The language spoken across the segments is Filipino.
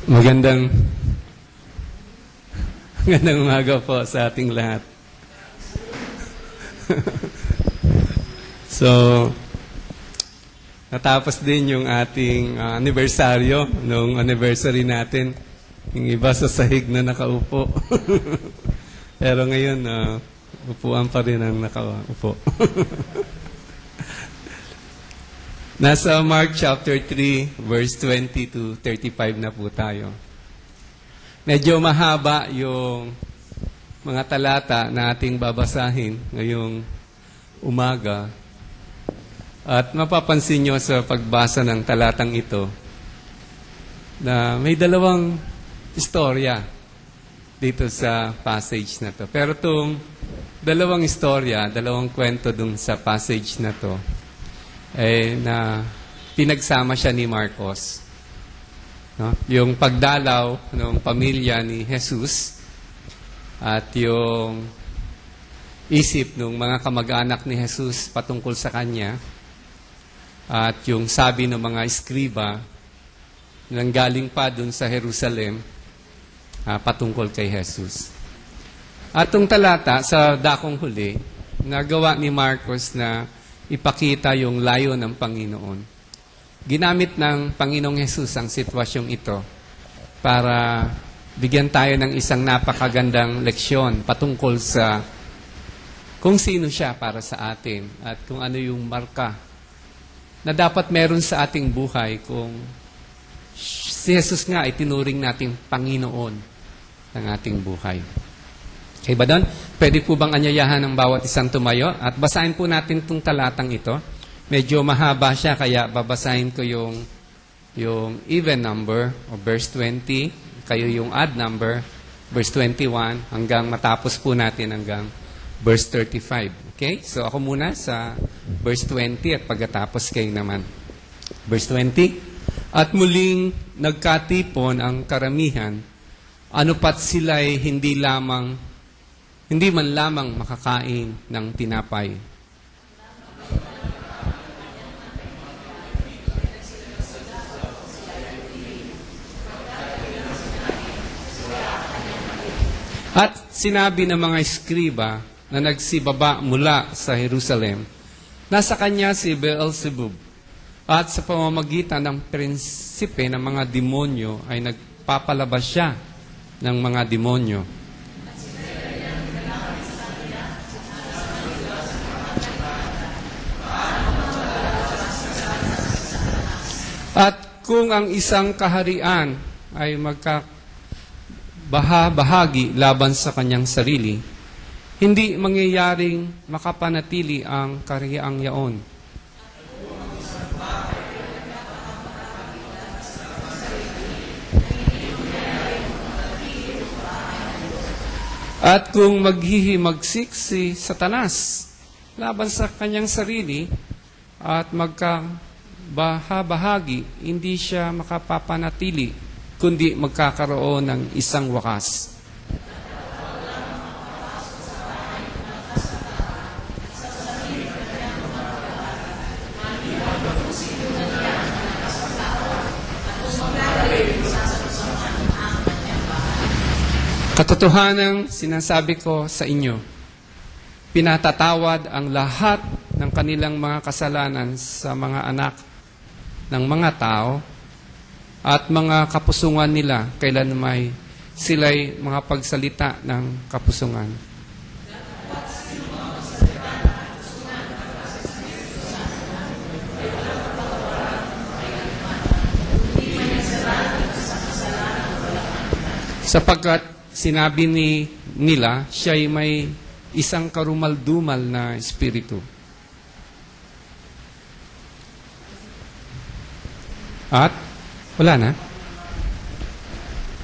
Magandang umaga po sa ating lahat. So, natapos din yung ating anibersaryo, nung anniversary natin. Yung iba sa sahig na nakaupo. Pero ngayon, upuan pa rin ang nakaupo. Nasa Mark chapter 3, verse 20 to 35 na po tayo. Medyo mahaba yung mga talata na ating babasahin ngayong umaga. At mapapansin nyo sa pagbasa ng talatang ito na may dalawang istorya dito sa passage na to. Pero itong dalawang istorya, dalawang kwento dun sa passage na to, na pinagsama siya ni Marcos. No? Yung pagdalaw ng pamilya ni Jesus at yung isip ng mga kamag-anak ni Jesus patungkol sa kanya at yung sabi ng mga eskriba nang galing pa dun sa Jerusalem patungkol kay Jesus. At itong talata sa dakong huli, nagawa ni Marcos na ipakita yung layo ng Panginoon. Ginamit ng Panginoong Jesus ang sitwasyong ito para bigyan tayo ng isang napakagandang leksyon patungkol sa kung sino siya para sa atin at kung ano yung marka na dapat meron sa ating buhay kung si Jesus nga ay tinuring nating Panginoon ng ating buhay. Okay ba doon? Pwede po bang anyayahan ng bawat isang tumayo? At basahin po natin itong talatang ito. Medyo mahaba siya, kaya babasahin ko yung even number, o verse 20. Kayo yung odd number, verse 21, hanggang matapos po natin hanggang verse 35. Okay? So ako muna sa verse 20 at pagkatapos kayo naman. Verse 20, At muling nagkatipon ang karamihan, anupat sila'y hindi man lamang makakain ng tinapay. At sinabi ng mga eskriba na nagsibaba mula sa Jerusalem, nasa kanya si Beelzebub, at sa pamamagitan ng prinsipe ng mga demonyo ay nagpapalabas siya ng mga demonyo. At kung ang isang kaharian ay magkabahagi laban sa kanyang sarili, hindi mangyayaring makapanatili ang kahariang yaon. At kung maghihimagsik si Satanas laban sa kanyang sarili at bahagi, hindi siya makapapanatili, kundi magkakaroon ng isang wakas. Katotohanan, sinasabi ko sa inyo, pinatatawad ang lahat ng kanilang mga kasalanan sa mga anak ng mga tao at mga kapusungan nila kailan may sila'y mga pagsalita ng kapusungan. Sapagkat sinabi nila, siya'y may isang karumal-dumal na espiritu. At, wala na.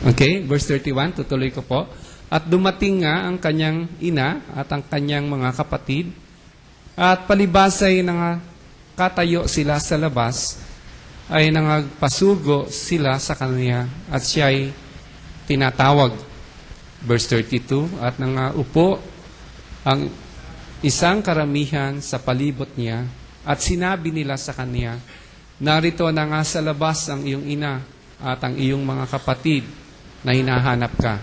Okay, verse 31, tutuloy ko po. At dumating nga ang kanyang ina at ang kanyang mga kapatid, at palibasay katayo sila sa labas, ay nangagpasugo sila sa kanya, at siya'y tinatawag. Verse 32, at nangaupo ang isang karamihan sa palibot niya, at sinabi nila sa kanya, narito na nga sa labas ang iyong ina, at ang iyong mga kapatid na hinahanap ka.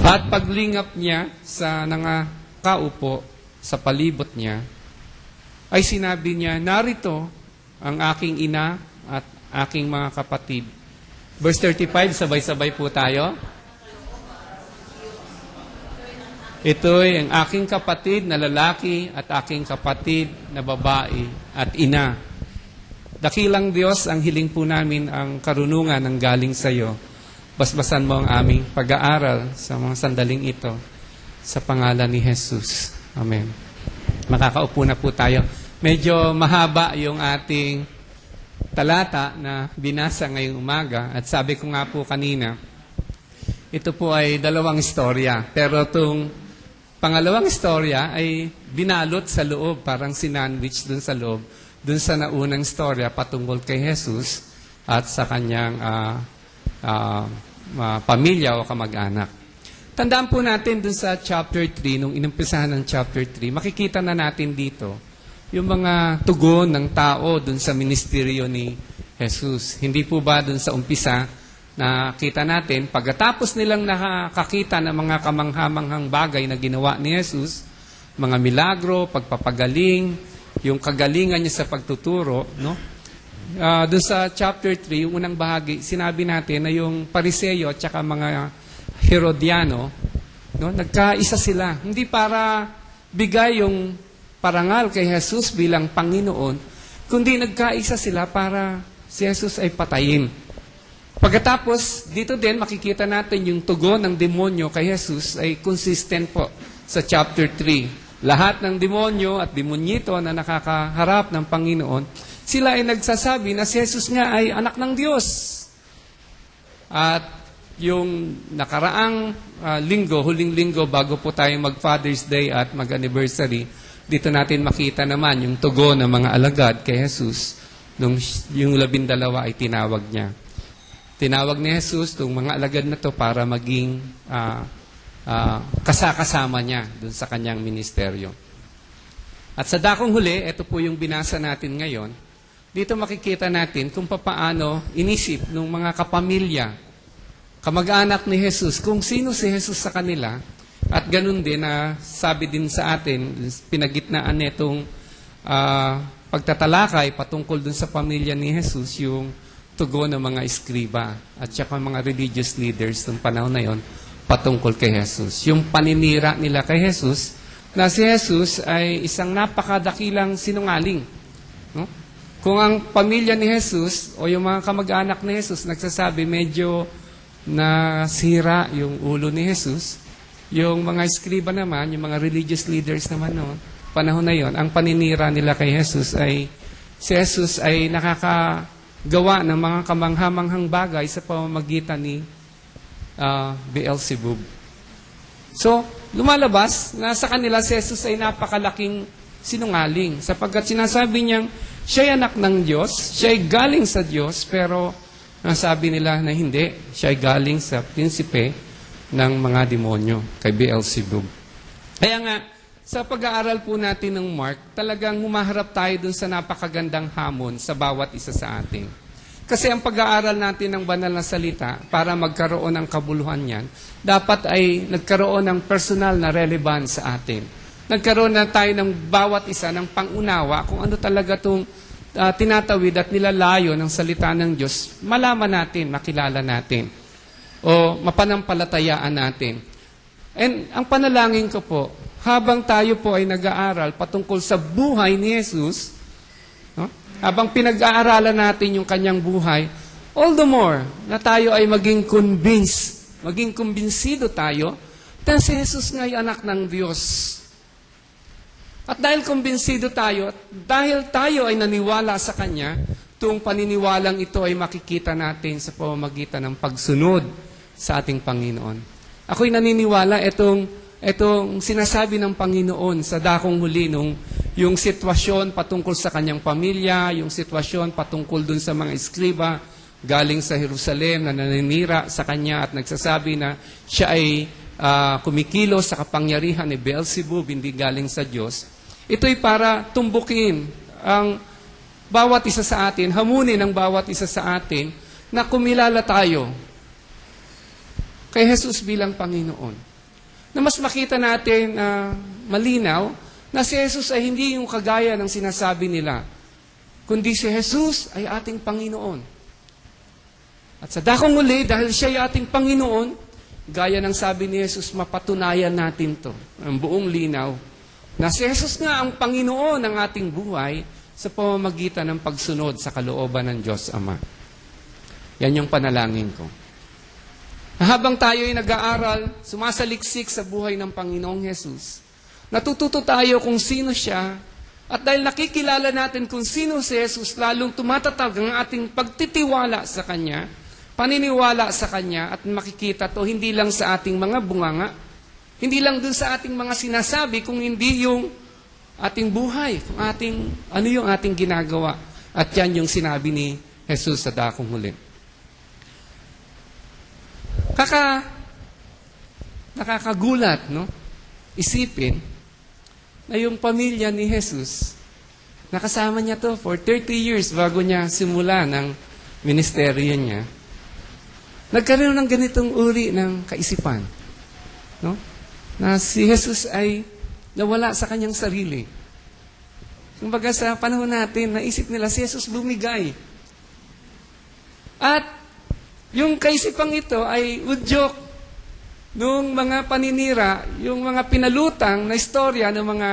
At paglingap niya sa nakaupo sa palibot niya, ay sinabi niya, narito ang aking ina at aking mga kapatid. Verse 35, sabay-sabay po tayo. Ito'y ang aking kapatid na lalaki at aking kapatid na babae at ina. Dakilang Diyos, ang hiling po namin ang karunungan ng galing sa iyo. Basbasan mo ang aming pag-aaral sa mga sandaling ito sa pangalan ni Jesus. Amen. Makakaupo na po tayo. Medyo mahaba yung ating talata na binasa ngayong umaga. At sabi ko nga po kanina, ito po ay dalawang istorya. Pero itong pangalawang istorya ay binalot sa loob, parang sinandwich dun sa loob, dun sa naunang istorya patungkol kay Jesus at sa kanyang pamilya o kamag-anak. Tandaan po natin dun sa chapter 3, nung inumpisahan ng chapter 3, makikita na natin dito yung mga tugon ng tao dun sa ministeryo ni Jesus. Hindi po ba dun sa umpisa na kita natin, pagkatapos nilang nakakita ng mga kamanghamanghang bagay na ginawa ni Jesus, mga milagro, pagpapagaling, yung kagalingan niya sa pagtuturo, no? Doon sa chapter 3, yung unang bahagi, sinabi natin na yung Pariseo at saka mga Herodiano, no, nagkaisa sila. Hindi para bigay yung parangal kay Jesus bilang Panginoon, kundi nagkaisa sila para si Jesus ay patayin. Pagkatapos, dito din makikita natin yung tugon ng demonyo kay Jesus ay consistent po sa chapter 3. Lahat ng demonyo at demonyito na nakakaharap ng Panginoon, sila ay nagsasabi na si Jesus nga ay anak ng Diyos. At yung nakaraang linggo, huling linggo, bago po tayo mag-Father's Day at mag-anniversary, dito natin makita naman yung tugon ng mga alagad kay Jesus nung yung 12 ay tinawag niya. Tinawag ni Jesus itong mga alagad na to para maging kasakasama niya dun sa kanyang ministeryo. At sa dakong huli, ito po yung binasa natin ngayon. Dito makikita natin kung paano inisip ng mga kapamilya, kamag-anak ni Jesus, kung sino si Jesus sa kanila. At ganun din na sabi din sa atin, pinagitnaan nitong pagtatalakay patungkol dun sa pamilya ni Jesus, yung tugon ng mga eskriba at saka mga religious leaders ng panahon na yon patungkol kay Jesus. Yung paninira nila kay Jesus, na si Jesus ay isang napakadakilang sinungaling. No? Kung ang pamilya ni Jesus o yung mga kamag-anak ni Jesus nagsasabi medyo nasira yung ulo ni Jesus, yung mga eskriba naman, yung mga religious leaders naman noon, panahon na yon, ang paninira nila kay Jesus ay si Jesus ay nakakagawa ng mga kamanghamanghang bagay sa pamamagitan ni Beelzebub. So, lumalabas na sa kanila si Jesus ay napakalaking sinungaling sapagkat sinasabi niyang siya'y anak ng Diyos, siya'y galing sa Diyos, pero nasabi nila na hindi, siya'y galing sa prinsipe ng mga demonyo, kay Beelzebub. Kaya nga, sa pag-aaral po natin ng Mark, talagang humaharap tayo dun sa napakagandang hamon sa bawat isa sa atin. Kasi ang pag-aaral natin ng banal na salita, para magkaroon ng kabuluhan yan, dapat ay nagkaroon ng personal na relevance sa atin. Nagkaroon na tayo ng bawat isa ng pangunawa kung ano talaga itong tinatawid at nilalayo ng salita ng Diyos, malaman natin, makilala natin, o mapanampalatayaan natin. And ang panalangin ko po, habang tayo po ay nag-aaral patungkol sa buhay ni Jesus, no? Habang pinag-aaralan natin yung kanyang buhay, all the more na tayo ay maging convinced, maging kumbinsido tayo na si Jesus nga ay anak ng Diyos. At dahil kumbinsido tayo, dahil tayo ay naniwala sa Kanya, itong paniniwalang ito ay makikita natin sa pamamagitan ng pagsunod sa ating Panginoon. Ako'y naniniwala itong sinasabi ng Panginoon sa dakong huli nung yung sitwasyon patungkol sa kanyang pamilya, yung sitwasyon patungkol dun sa mga eskriba galing sa Jerusalem na naninira sa kanya at nagsasabi na siya ay kumikilos sa kapangyarihan ni Beelzebub, hindi galing sa Diyos, ito'y para tumbukin ang bawat isa sa atin, hamunin ang bawat isa sa atin na kumilala tayo kay Jesus bilang Panginoon. Na mas makita natin malinaw na si Jesus ay hindi yung kagaya ng sinasabi nila, kundi si Jesus ay ating Panginoon. At sa dakong uli, dahil siya ay ating Panginoon, gaya ng sabi ni Jesus, mapatunayan natin to, ang buong linaw, na si Jesus nga ang Panginoon ng ating buhay sa pamamagitan ng pagsunod sa kalooban ng Diyos Ama. Yan yung panalangin ko. Habang tayo ay nag-aaral, sumasaliksik sa buhay ng Panginoong Jesus, natututo tayo kung sino siya, at dahil nakikilala natin kung sino si Jesus, lalong tumatatag ang ating pagtitiwala sa Kanya, paniniwala sa Kanya, at makikita to hindi lang sa ating mga bunganga, hindi lang dun sa ating mga sinasabi, kung hindi yung ating buhay, kung ano yung ating ginagawa. At yan yung sinabi ni Jesus sa dakong huli. Nakakagulat, no? Isipin na yung pamilya ni Jesus, nakasama niya to for 30 years bago niya simula ng ministeryo niya, nagkaroon ng ganitong uri ng kaisipan. No? Na si Jesus ay nawala sa kanyang sarili. Kumbaga sa panahon natin, naisip nila si Jesus bumigay. At yung kaisipang ito ay udyok nung mga paninira, yung mga pinalutang na istorya ng mga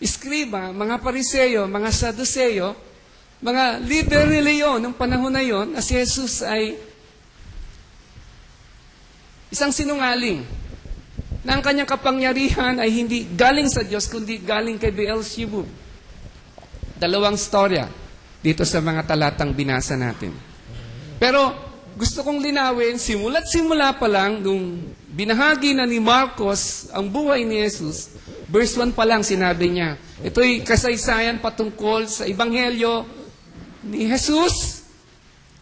iskriba, mga pariseyo, mga saduseyo, mga leader reliyon ng panahon na yon, na si Jesus ay isang sinungaling, na ang kanyang kapangyarihan ay hindi galing sa Diyos, kundi galing kay Beelzebub. Dalawang storya dito sa mga talatang binasa natin. Pero gusto kong linawin, simula't simula pa lang, nung binahagi na ni Marcos ang buhay ni Jesus, verse 1 pa lang sinabi niya, ito'y kasaysayan patungkol sa Ebanghelyo ni Jesus.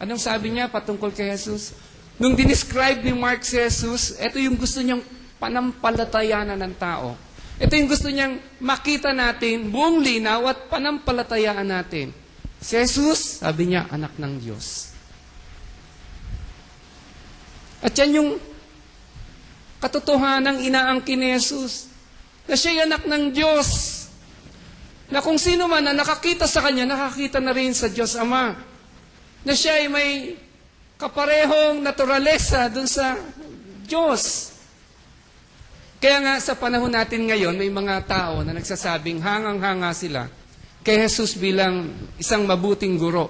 Anong sabi niya patungkol kay Jesus? Nung dinescribe ni Mark si Jesus, ito yung gusto niyang panampalatayanan ng tao. Ito yung gusto niyang makita natin, buong linaw at panampalatayaan natin. Si Jesus, sabi niya, anak ng Diyos. At yan yung katotohanang inaangkin ni Jesus, na siya'y anak ng Diyos, na kung sino man na nakakita sa Kanya, nakakita na rin sa Diyos Ama, na siya ay may kaparehong naturalesa dun sa Diyos. Kaya nga sa panahon natin ngayon, may mga tao na nagsasabing hangang-hanga sila kay Jesus bilang isang mabuting guro.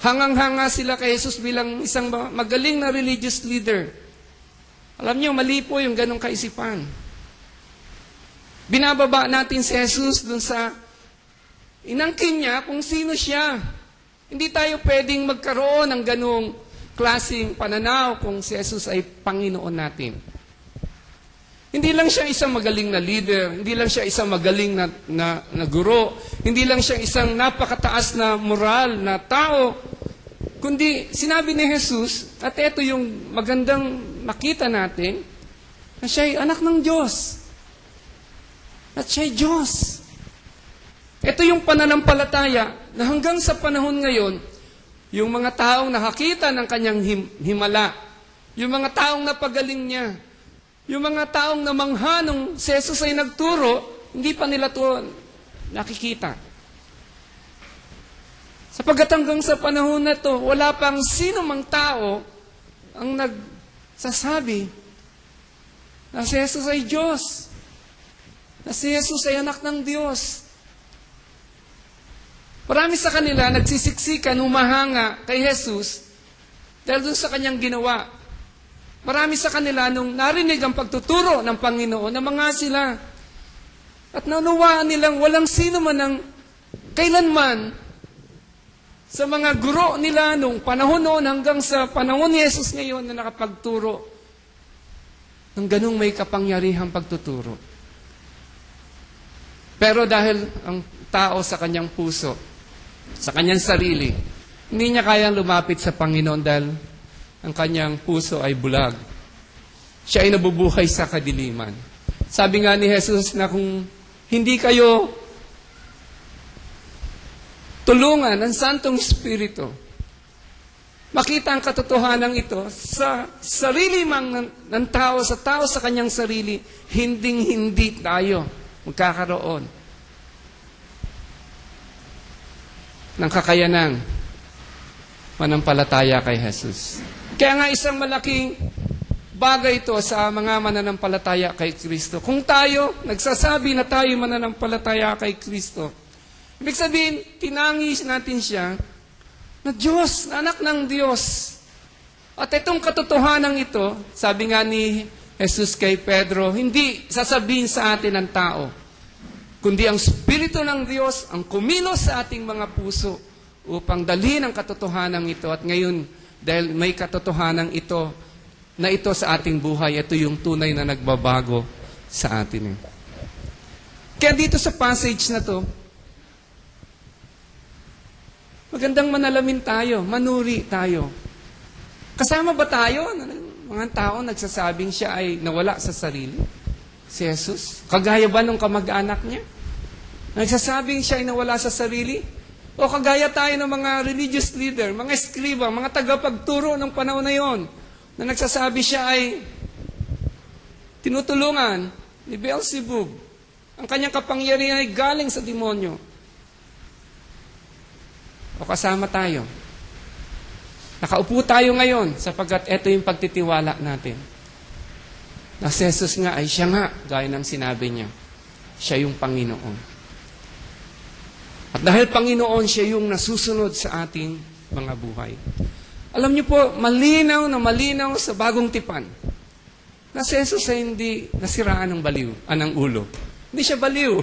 Hangang-hanga sila kay Jesus bilang isang magaling na religious leader. Alam niyo, mali po yung ganong kaisipan. Binababa natin si Jesus dun sa inangkin niya kung sino siya. Hindi tayo pwedeng magkaroon ng ganong klaseng pananaw kung si Jesus ay Panginoon natin. Hindi lang siya isang magaling na leader, hindi lang siya isang magaling na guro, hindi lang siya isang napakataas na moral na tao, kundi sinabi ni Jesus, at ito yung magandang makita natin, na siya ay anak ng Diyos. At siya ay Diyos. Ito yung pananampalataya na hanggang sa panahon ngayon, yung mga taong nakakita ng kanyang himala, yung mga taong napagaling niya, yung mga taong namangha nung si Jesus ay nagturo, hindi pa nila ito nakikita. Sapagkat hanggang sa panahon na ito, wala pang sino mang tao ang nagsasabi na si Jesus ay Diyos, na si Jesus ay anak ng Diyos. Marami sa kanila nagsisiksikan, humahanga kay Jesus dahil doon sa kanyang ginawa. Marami sa kanila nung narinig ang pagtuturo ng Panginoon, na mga sila. At naunawaan nilang walang sino man ang kailanman sa mga guro nila nung panahon noon hanggang sa panahon ni Jesus ngayon na nakapagturo ng ganung may kapangyarihang pagtuturo. Pero dahil ang tao sa kanyang puso, sa kanyang sarili, hindi niya kayang lumapit sa Panginoon dahil ang kanyang puso ay bulag. siya ay nabubuhay sa kadiliman. Sabi nga ni Jesus na kung hindi kayo tulungan ng Santong Espiritu, makita ang katotohanan ito sa sarili mang ng tao, sa kanyang sarili, hindi tayo magkakaroon ng kakayanang manampalataya kay Jesus. Kaya nga isang malaking bagay ito sa mga mananampalataya kay Kristo. Kung tayo, nagsasabi na tayo mananampalataya kay Kristo, ibig sabihin, tinangis natin siya na Diyos, na anak ng Diyos. At itong katotohanan ito, sabi nga ni Jesus kay Pedro, hindi sasabihin sa atin ng tao, kundi ang Espiritu ng Diyos ang kumilos sa ating mga puso upang dalhin ang katotohanan ito. At ngayon, dahil may katotohanan ito, na ito sa ating buhay, ito yung tunay na nagbabago sa atin. Kaya dito sa passage na to, magandang manalamin tayo, manuri tayo. Kasama ba tayo? Mga tao nagsasabing siya ay nawala sa sarili? Si Jesus? Kagaya ba nung kamag-anak niya? Nagsasabing siya ay nawala sa sarili? O kagaya tayo ng mga religious leader, mga eskriba, mga tagapagturo ng panahon na yon, na nagsasabi siya ay tinutulungan ni Beelzebub. Ang kanyang kapangyarihan ay galing sa demonyo. O kasama tayo. Nakaupo tayo ngayon sapagkat ito yung pagtitiwala natin. Na si Jesus nga ay siya nga, gaya ng sinabi niya. Siya yung Panginoon. At dahil Panginoon, siya yung nasusunod sa ating mga buhay. Alam niyo po, malinaw na malinaw sa bagong tipan na si Jesus ay hindi nasiraan ng ng ulo. Hindi siya baliw.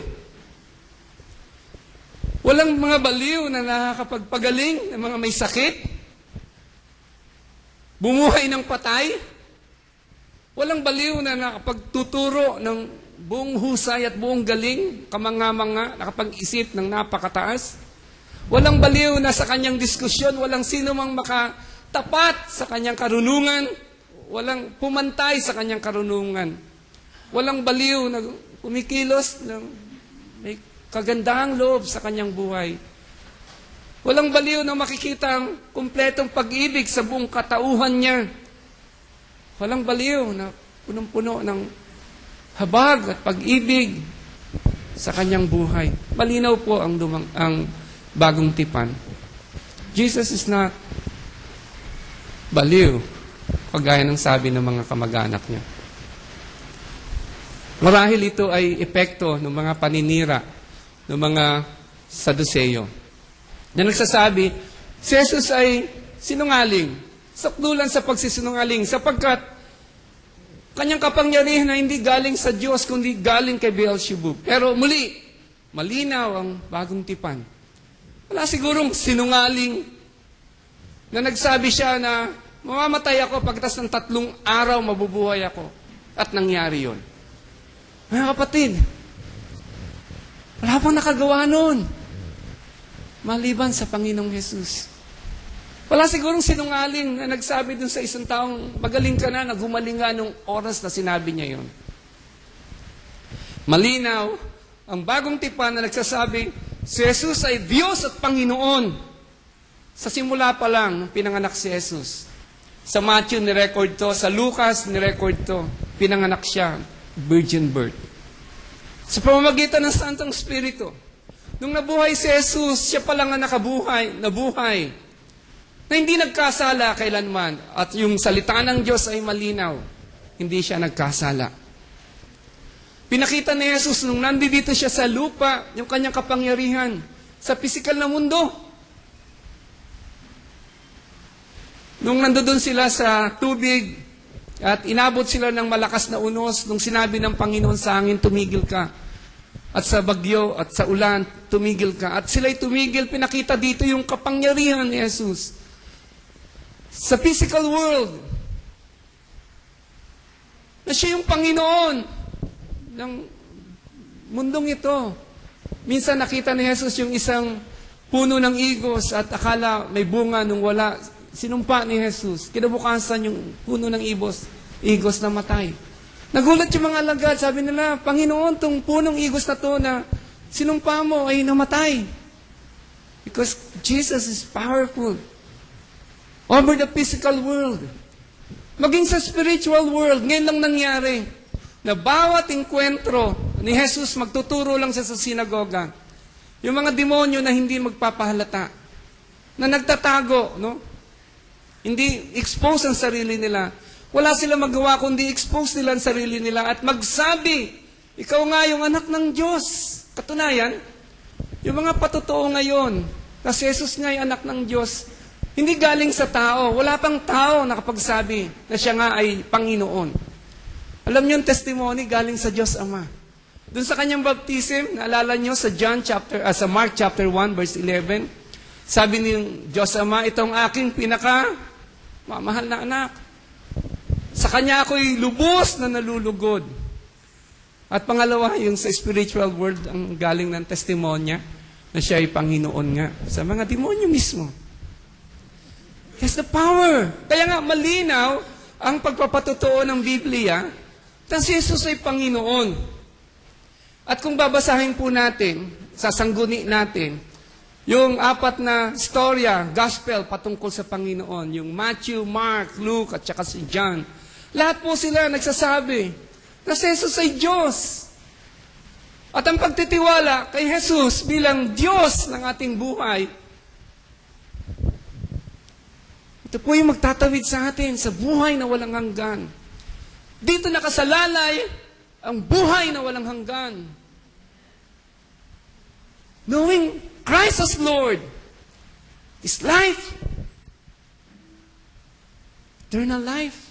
Walang mga baliw na nakakapagpagaling ng mga may sakit. Bumuhay ng patay. Walang baliw na nakapagtuturo ng buong husay at buong galing, kamanga-manga, nakapag-isip ng napakataas. Walang baliw na sa kanyang diskusyon, walang sino mang tapat sa kanyang karunungan, walang pumantay sa kanyang karunungan. Walang baliw na kumikilos ng may kagandahang loob sa kanyang buhay. Walang baliw na makikita ang kumpletong pag-ibig sa buong katauhan niya. Walang baliw na punong-puno ng habag at pag-ibig sa kanyang buhay. Malinaw po ang bagong tipan. Jesus is not baliw, kagaya ng sabi ng mga kamag-anak niya. Marahil ito ay epekto ng mga paninira ng mga Saduceo na nagsasabi, si Jesus ay sinungaling, sakdulan sa pagsisinungaling, sapagkat kanyang kapangyarihan na hindi galing sa Diyos, kundi galing kay Beelzebub. Pero muli, malinaw ang bagong tipan. Wala sigurong sinungaling na nagsabi siya na mamamatay ako pagkatapos ng 3 araw mabubuhay ako. At nangyari yon. Mga kapatid, wala pang nakagawa nun. Maliban sa Panginoong Jesus. Wala sigurong sinungaling na nagsabi dun sa isang taong magaling ka na, naghumaling nga nung oras na sinabi niya yon. Malinaw ang bagong tipan na nagsasabi, si Jesus ay Diyos at Panginoon. Sa simula pa lang, nung pinanganak si Jesus. Sa Matthew, nirecord to. Sa Lucas, nirecord to. Pinanganak siya, virgin birth. Sa pamamagitan ng Santong Espiritu. Nung nabuhay si Jesus, siya pa lang ang nabuhay. Na hindi nagkasala kailanman. At yung salita ng Diyos ay malinaw. Hindi siya nagkasala. Pinakita ni Jesus nung nandito siya sa lupa, yung kanyang kapangyarihan, sa pisikal na mundo. Nung nandoon sila sa tubig at inabot sila ng malakas na unos, nung sinabi ng Panginoon sa hangin, tumigil ka. At sa bagyo at sa ulan, tumigil ka. At sila'y tumigil, pinakita dito yung kapangyarihan ni Jesus. Sa physical world, na siya yung Panginoon ng mundong ito. Minsan nakita ni Jesus yung isang puno ng igos at akala may bunga nung wala. Sinumpa ni Jesus. Kinabukasan yung puno ng igos na matay. Nagulat yung mga alagad, sabi nila, Panginoon, tong punong igos na to na sinumpa mo ay namatay. Because Jesus is powerful over the physical world. Maging sa spiritual world, ngayon lang nangyari na bawat enkwentro ni Jesus, magtuturo lang siya sa sinagoga. Yung mga demonyo na hindi magpapahalata, na nagtatago, no? Hindi expose ang sarili nila. Wala sila magawa kundi expose nila ang sarili nila at magsabi, ikaw nga yung anak ng Diyos. Katunayan, yung mga patotoo ngayon, na si Jesus nga yung anak ng Diyos, hindi galing sa tao. Wala pang tao nakapagsabi na siya nga ay Panginoon. Alam niyo yung testimony galing sa Diyos Ama. Doon sa kanyang baptism, naalala niyo sa sa Mark chapter 1 verse 11, sabi ni Diyos Ama, itong aking mamahal na anak. Sa kanya ako'y lubos na nalulugod. At pangalawa, yung sa spiritual world, ang galing ng testimonya, na siya ay Panginoon nga sa mga demonyo mismo. He has the power. Kaya nga malinaw ang pagpapatotoo ng Biblia na si Jesus ay Panginoon. At kung babasahin po natin, sasangguni natin, yung 4 na storya, gospel patungkol sa Panginoon, yung Matthew, Mark, Luke, at saka si John, lahat po sila nagsasabi na si Jesus ay Diyos. At ang pagtitiwala kay Jesus bilang Diyos ng ating buhay, ito po yung magtatawid sa atin sa buhay na walang hanggan. Dito nakasalalay ang buhay na walang hanggan. Knowing Christ as Lord is life. Eternal life.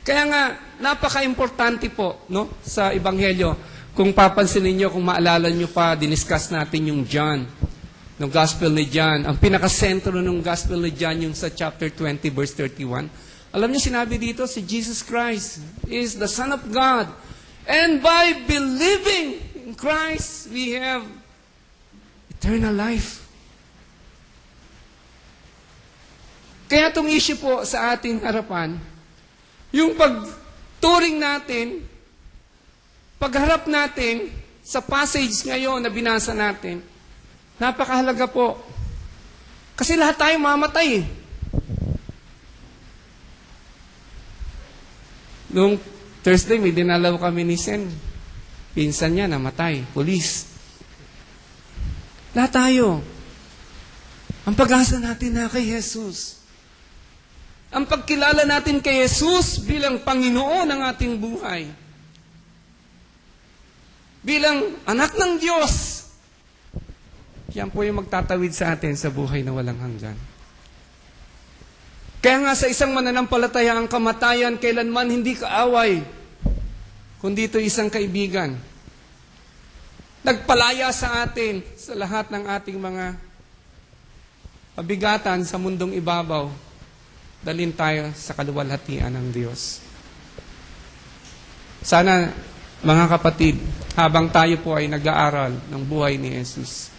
Kaya nga, napaka-importante po, no, sa Ebanghelyo. Kung papansinin niyo, kung maalala niyo pa, diniscuss natin yung John, ng Gospel ni John. Ang pinakasentro ng Gospel ni John, yung sa chapter 20, verse 31. Alam niyo, sinabi dito, si Jesus Christ is the Son of God. And by believing in Christ, we have eternal life. Kaya itong issue po sa ating harapan, yung pagturing natin, pagharap natin sa passage ngayon na binasa natin, napakahalaga po. Kasi lahat tayo mamatay. Noong Thursday, may dinalaw kami ni Sen. Pinsan niya, namatay. Police. Lahat tayo. Ang pag-asa natin na kay Jesus. Ang pagkilala natin kay Jesus bilang Panginoon ng ating buhay. Bilang anak ng Diyos. Yan po yung magtatawid sa atin sa buhay na walang hanggan. Kaya nga sa isang mananampalataya, ang kamatayan kailanman hindi kaaway, kundi ito isang kaibigan. Nagpalaya sa atin sa lahat ng ating mga pabigatan sa mundong ibabaw. Dalhin tayo sa kaluwalhatian ng Diyos. Sana, mga kapatid, habang tayo po ay nag-aaral ng buhay ni Jesus,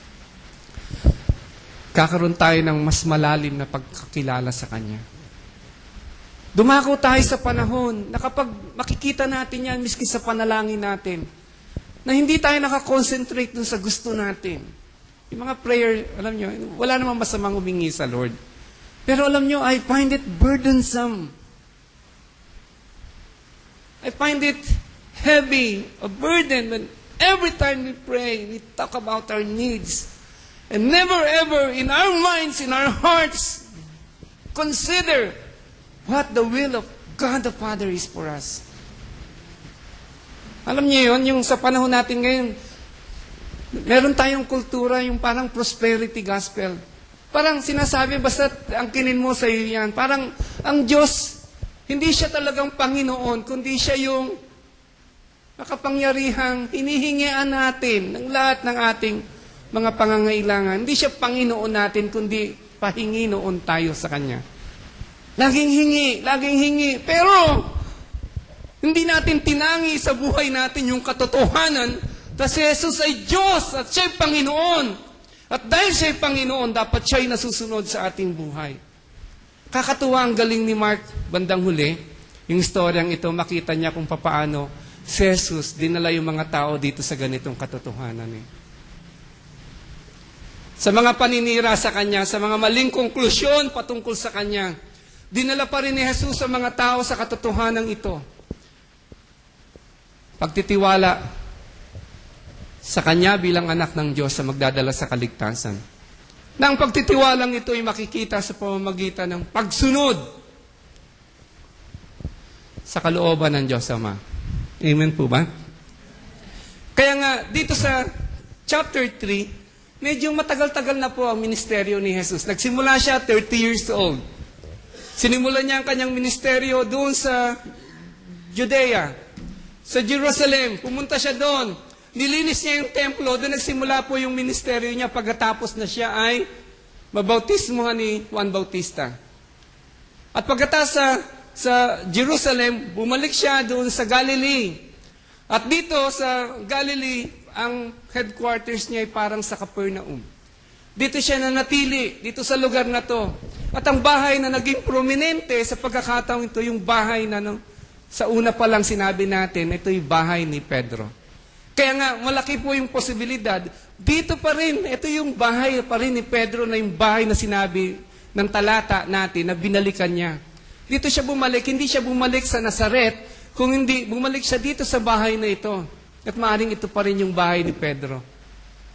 kakaroon tayo ng mas malalim na pagkakilala sa Kanya. Dumako tayo sa panahon na kapag makikita natin yan, miski sa panalangin natin, na hindi tayo nakakonsentrate dun sa gusto natin. Yung mga prayer, alam nyo, wala namang masamang humingi sa Lord. Pero alam nyo, I find it burdensome. I find it heavy, a burden, when every time we pray, we talk about our needs. And never ever in our minds, in our hearts, consider what the will of God the Father is for us. Alam niyo yun, yung sa panahon natin ngayon, meron tayong kultura, yung parang prosperity gospel. Parang sinasabi, basta ang kinin mo sa iyo yan. Parang ang Diyos, hindi siya talagang Panginoon, kundi siya yung makapangyarihang hinihingian natin ng lahat ng ating mga pangangailangan. Hindi siya Panginoon natin, kundi pahingi noon tayo sa Kanya. Laging hingi. Pero, hindi natin tinangi sa buhay natin yung katotohanan na si Jesus ay Diyos at siya'y Panginoon. At dahil siya'y Panginoon, dapat siya'y nasusunod sa ating buhay. Kakatuwa ang galing ni Mark bandang huli. yung storyang ito, makita niya kung papaano si Jesus dinala yung mga tao dito sa ganitong katotohanan. Sa mga paninira sa Kanya, sa mga maling konklusyon patungkol sa Kanya, dinala pa rin ni Jesus sa mga tao sa katotohanan ito. Pagtitiwala sa Kanya bilang anak ng Diyos sa magdadala sa kaligtasan. Na ang pagtitiwalang ito ay makikita sa pamamagitan ng pagsunod sa kalooban ng Diyos Ama. Amen po ba? Kaya nga, dito sa chapter 3, medyo matagal-tagal na po ang ministeryo ni Jesus. Nagsimula siya 30 years old. Sinimulan niya ang kanyang ministeryo doon sa Judea, sa Jerusalem. Pumunta siya doon. Nilinis niya yung templo. Doon nagsimula po yung ministeryo niya pagkatapos na siya ay mabautismuhan ni Juan Bautista. At pagkatapos sa Jerusalem, bumalik siya doon sa Galilee. At dito sa Galilee, ang headquarters niya ay parang sa Capernaum. Dito siya nanatili, dito sa lugar na to. At ang bahay na naging prominente sa pagkakataong ito, yung bahay na sa una pa lang sinabi natin, ito yung bahay ni Pedro. Kaya nga, malaki po yung posibilidad. Dito pa rin, ito yung bahay pa rin ni Pedro na yung bahay na sinabi ng talata natin na binalikan niya. Dito siya bumalik, hindi siya bumalik sa Nazaret, kung hindi, bumalik siya dito sa bahay na ito. At maaaring ito pa rin yung bahay ni Pedro.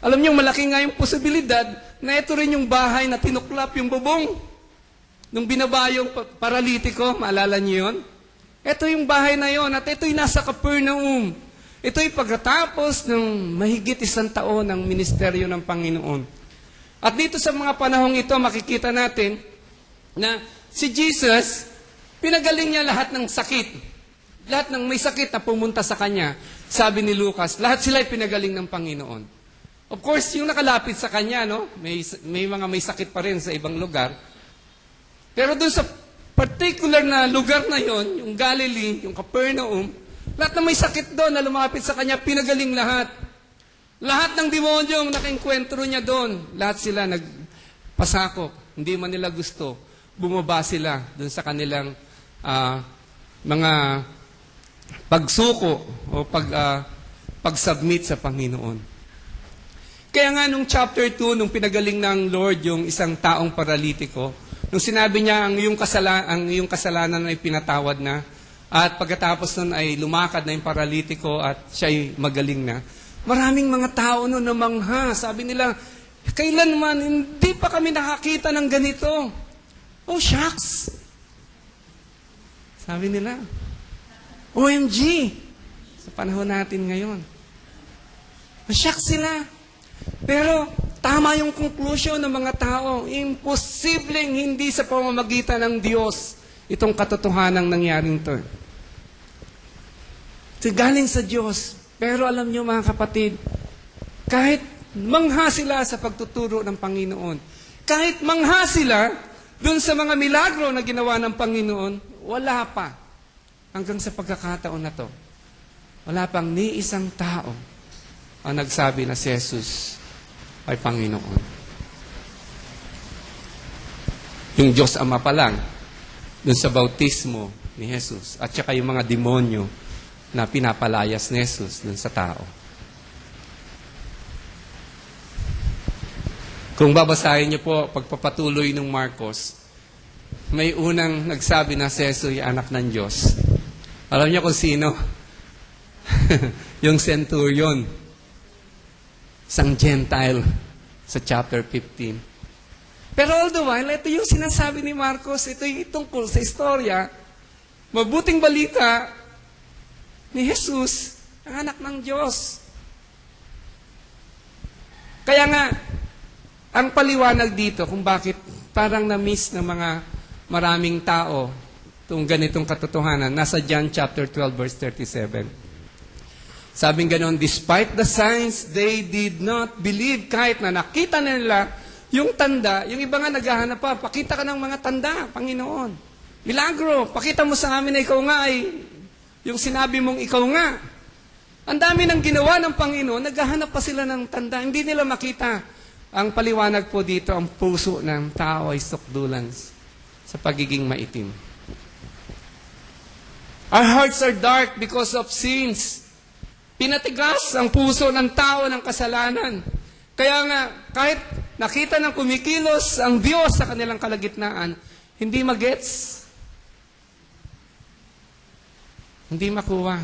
Alam niyo, malaki nga yung posibilidad na ito rin yung bahay na tinuklap yung bubong. Nung binaba yung paralitiko, maalala niyo yun? Ito yung bahay na yon at ito yung nasa Capernaum. Ito yung pagkatapos ng mahigit 1 taon ng ministeryo ng Panginoon. At dito sa mga panahong ito, makikita natin na si Jesus, pinagaling niya lahat ng sakit. Lahat ng may sakit na pumunta sa Kanya. Sabi ni Lucas, lahat sila ay pinagaling ng Panginoon. Of course, yung nakalapit sa Kanya, no? May mga may sakit pa rin sa ibang lugar. Pero doon sa particular na lugar na yon, yung Galilee, yung Capernaum, lahat na may sakit doon na lumapit sa Kanya, pinagaling lahat. Lahat ng demonyo nakainkwentro niya doon, lahat sila nagpasakop. Hindi man nila gusto. Bumaba sila doon sa kanilang mga pagsuko o pag-submit sa Panginoon. Kaya nga nung chapter 2, nung pinagaling ng Lord yung isang taong paralitiko, nung sinabi niya ang iyong kasalanan ay pinatawad na, at pagkatapos nun ay lumakad na yung paralitiko at siya ay magaling na, maraming mga tao nun namangha. Sabi nila, kailanman hindi pa kami nakakita ng ganito. Oh, shucks! Sabi nila, OMG! Sa panahon natin ngayon. Shucks sila. Pero, tama yung conclusion ng mga tao. Imposibleng hindi sa pamamagitan ng Diyos itong katotohanang nangyaring ito. Ito galing sa Diyos. Pero alam niyo mga kapatid, kahit mangha sila sa pagtuturo ng Panginoon, kahit mangha sila doon sa mga milagro na ginawa ng Panginoon, wala pa. Hanggang sa pagkakataon na to, wala pang ni isang tao ang nagsabi na si Jesus ay Panginoon. Yung Diyos Ama pa lang, doon sa bautismo ni Jesus, at saka yung mga demonyo na pinapalayas ni Jesus doon sa tao. Kung babasahin niyo po, pagpapatuloy ng Marcos, may unang nagsabi na si Jesus ay anak ng Diyos. Alam niyo kung sino? Yung centurion. Isang Gentile sa chapter 15. Pero all the while, ito yung sinasabi ni Marcos, ito yung tungkol sa istorya, mabuting balita ni Jesus, ang anak ng Diyos. Kaya nga, ang paliwanag dito kung bakit parang na-miss ng mga maraming tao itong ganitong katotohanan, nasa John chapter 12 verse 37. Sabing ganon, despite the signs, they did not believe. Kahit na nakita na nila yung tanda, yung iba nga naghahanap pa, pakita ka ng mga tanda, Panginoon. Milagro, pakita mo sa amin na ikaw nga ay, yung sinabi mong ikaw nga. Ang dami ng ginawa ng Panginoon, naghahanap pa sila ng tanda. Hindi nila makita. Ang paliwanag po dito, ang puso ng tao ay sukdulan sa pagiging maitim. Our hearts are dark because of sins. Pinatigas ang puso ng tao ng kasalanan. Kaya nga, kahit nakita ng kumikilos ang Diyos sa kanilang kalagitnaan, hindi magets. Hindi makuha.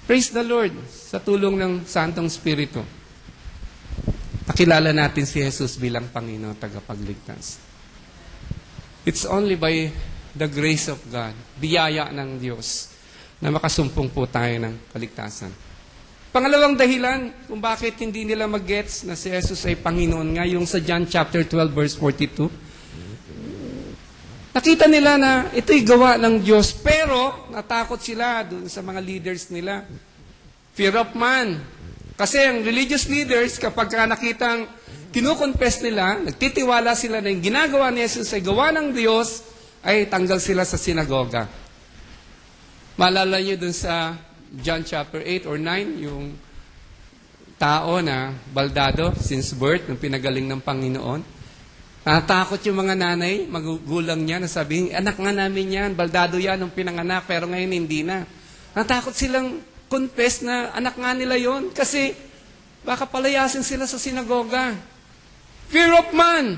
Praise the Lord sa tulong ng Santong Espiritu. Pakilala natin si Jesus bilang Panginoon tagapagligtas. It's only by the grace of God, biyaya ng Diyos, na makasumpong po tayo ng kaligtasan. Pangalawang dahilan kung bakit hindi nila mag-gets na si Jesus ay Panginoon nga, yung sa John chapter 12 verse 42. Nakita nila na ito'y gawa ng Diyos, pero natakot sila dun sa mga leaders nila. Fear of man. Kasi ang religious leaders, kapag nakitang kinukonfess nila, nagtitiwala sila na yung ginagawa ni Jesus ay gawa ng Diyos, ay tanggal sila sa sinagoga. Maalala niyo dun sa John chapter 8 or 9, yung tao na baldado since birth, yung pinagaling ng Panginoon. Natakot yung mga nanay, magugulang niya, na sabihin, anak nga namin yan, baldado yan nung pinanganak, pero ngayon hindi na. Natakot silang confess na anak nga nila yon kasi baka palayasin sila sa sinagoga. Fear of man.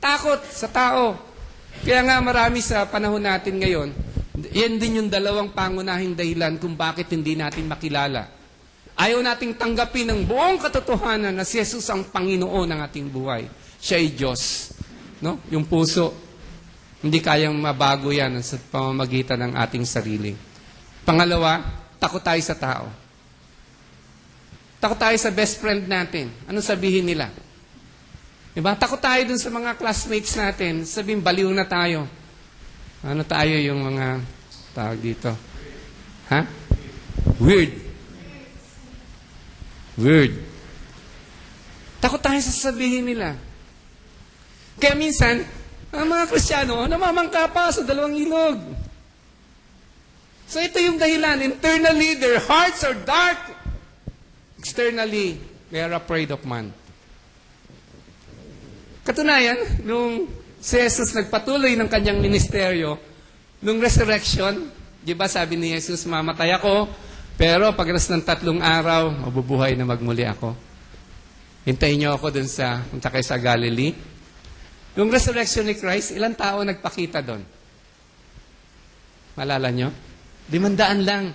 Takot sa tao. Kaya nga marami sa panahon natin ngayon, yan din yung dalawang pangunahing dahilan kung bakit hindi natin makilala. Ayaw nating tanggapin ng buong katotohanan na si Jesus ang Panginoon ng ating buhay. Siya ay Diyos. No? Yung puso, hindi kayang mabago yan sa pamamagitan ng ating sarili. Pangalawa, takot tayo sa tao. Takot tayo sa best friend natin. Ano sabihin nila? Diba? Takot tayo dun sa mga classmates natin. Sabihin, baliw na tayo. Ano tayo yung mga tawag dito? Ha? Weird. Weird. Takot tayo sa sabihin nila. Kaya minsan, ang mga Kristiyano, namamangka pa sa dalawang ilog. So ito yung dahilan. Internally, their hearts are dark. Externally, they are afraid of man. Katunayan, nung si Jesus nagpatuloy ng kanyang ministeryo, nung resurrection, di ba sabi ni Jesus, mamatay ako, pero pagras ng 3 araw, mabubuhay na magmuli ako. Hintayin niyo ako dun sa, punta kayo sa Galilee. Nung resurrection ni Christ, ilang tao nagpakita doon? Malala nyo? 500 lang.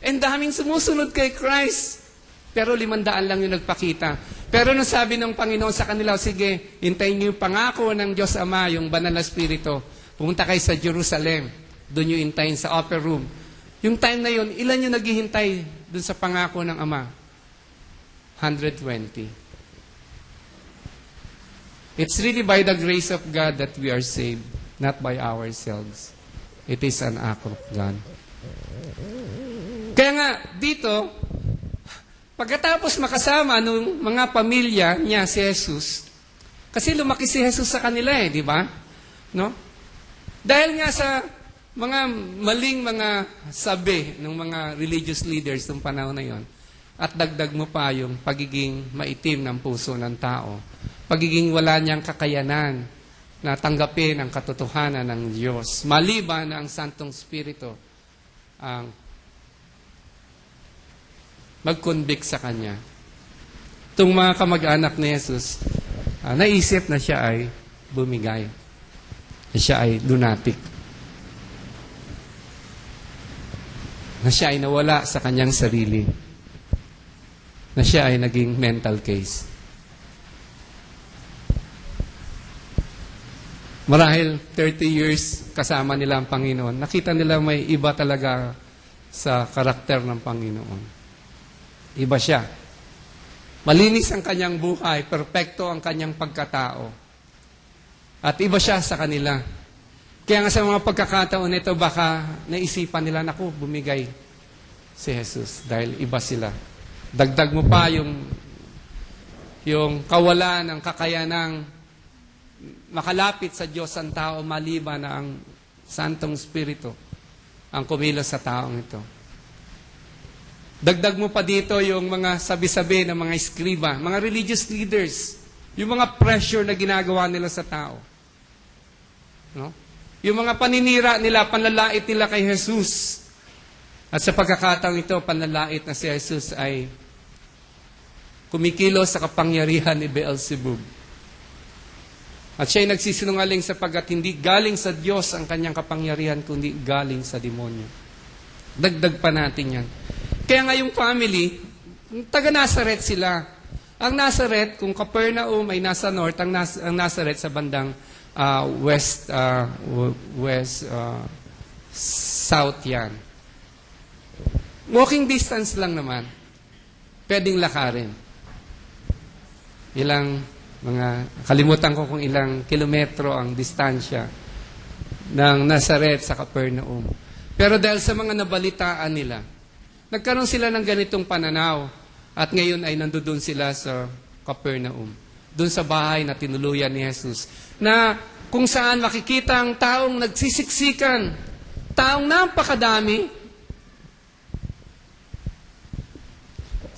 And daming sumusunod kay Christ. Pero 500 lang yung nagpakita. Pero nung sabi ng Panginoon sa kanila, sige, hintayin niyo yung pangako ng Diyos Ama, yung banal na Espiritu. Pumunta kayo sa Jerusalem. Doon yung hintayin sa upper room. Yung time na yun, ilan yung naghihintay doon sa pangako ng Ama? 120. It's really by the grace of God that we are saved, not by ourselves. It is an act of God. Kaya nga, dito, pagkatapos makasama nung mga pamilya niya si Jesus, kasi lumaki si Jesus sa kanila di ba? No? Dahil nga sa mga maling mga sabi ng mga religious leaders ng panahon na yon, at dagdag mo pa yung pagiging maitim ng puso ng tao, pagiging wala niyang kakayanan na tanggapin ang katotohanan ng Diyos, maliban na ang Santong Espiritu ang mag-convict sa kanya. Itong mga kamag-anak ni Jesus, naisip na siya ay bumigay. Na siya ay lunatic. Na siya ay nawala sa kanyang sarili. Na siya ay naging mental case. Marahil 30 years kasama nila ang Panginoon, nakita nila may iba talaga sa karakter ng Panginoon. Iba siya. Malinis ang kanyang buhay, perpekto ang kanyang pagkatao. At iba siya sa kanila. Kaya nga sa mga pagkakataon nito, baka naisipan nila, naku, bumigay si Jesus dahil iba sila. Dagdag mo pa yung kawalan ng kakayanang makalapit sa Diyos ang tao maliban na ang Santong Espiritu ang kumilos sa taong ito. Dagdag mo pa dito yung mga sabi-sabi ng mga eskriba, mga religious leaders, yung mga pressure na ginagawa nila sa tao. No? Yung mga paninira nila, panlalait nila kay Jesus. At sa pagkakataong ito, panlalait na si Jesus ay kumikilos sa kapangyarihan ni Beelzebub. At siya'y nagsisinungaling sapagkat hindi galing sa Diyos ang kanyang kapangyarihan, kundi galing sa demonyo. Dagdag pa natin yan. Kaya nga yung family, taga Nazareth sila. Ang Nazareth, kung Capernaum ay nasa north, ang Nazareth sa bandang south yan. Walking distance lang naman. Pwedeng lakarin. Kalimutan ko kung ilang kilometro ang distansya ng Nazareth sa Capernaum. Pero dahil sa mga nabalitaan nila, nagkaroon sila ng ganitong pananaw at ngayon ay nandoon sila sa Capernaum. Doon sa bahay na tinuluyan ni Jesus, na kung saan makikita ang taong nagsisiksikan, taong napakadami,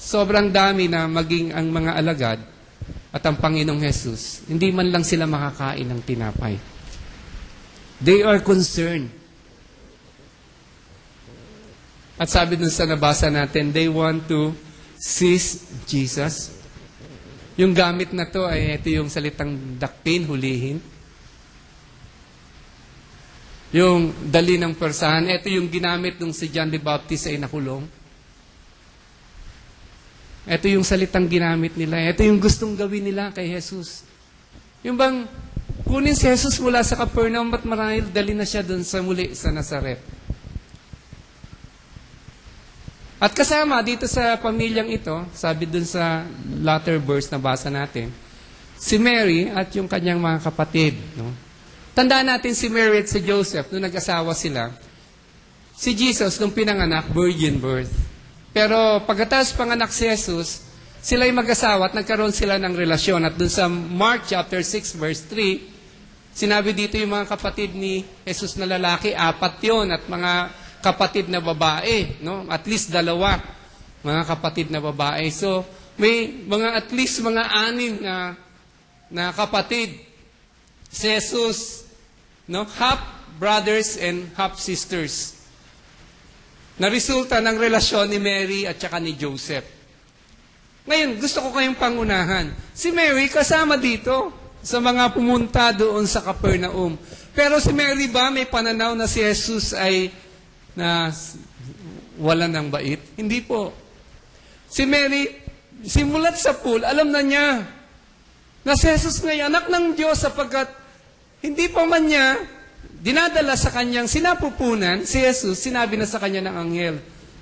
sobrang dami na maging ang mga alagad at ang Panginoong Jesus, hindi man lang sila makakain ng tinapay. They are concerned. At sabi dun sa nabasa natin, they want to seize Jesus. Yung gamit na to ay ito yung salitang dakpin, hulihin. Yung dali ng persahan, ito yung ginamit nung si John the Baptist ay nakulong. Ito yung salitang ginamit nila. Ito yung gustong gawin nila kay Jesus. Yung bang kunin si Jesus mula sa Capernaum at marahil dali na siya doon sa muli sa Nazareth. At kasama dito sa pamilyang ito, sabi dun sa latter verse na basa natin, si Mary at yung kanyang mga kapatid. No? Tandaan natin si Mary at si Joseph, nung nag-asawa sila. Si Jesus, nung pinanganak, virgin birth. Pero pagkatapos panganak si Jesus, sila'y mag-asawa at nagkaroon sila ng relasyon. At dun sa Mark chapter 6 verse 3, sinabi dito yung mga kapatid ni Jesus na lalaki, 4 yun, at mga kapatid na babae, no? At least 2 mga kapatid na babae. So, may at least mga 6 na kapatid. Si Jesus, no? Half brothers and half sisters. Na resulta ng relasyon ni Mary at saka ni Joseph. Ngayon, gusto ko kayong pangunahan. Si Mary kasama dito sa mga pumunta doon sa Capernaum. Pero si Mary ba may pananaw na si Jesus ay na wala ng bait? Hindi po. Si Mary, simulat sa pool, alam na niya na si Jesus ngay anak ng Diyos sapagkat hindi pa man niya dinadala sa kanyang sinapupunan, si Jesus, sinabi na sa kanya ng anghel,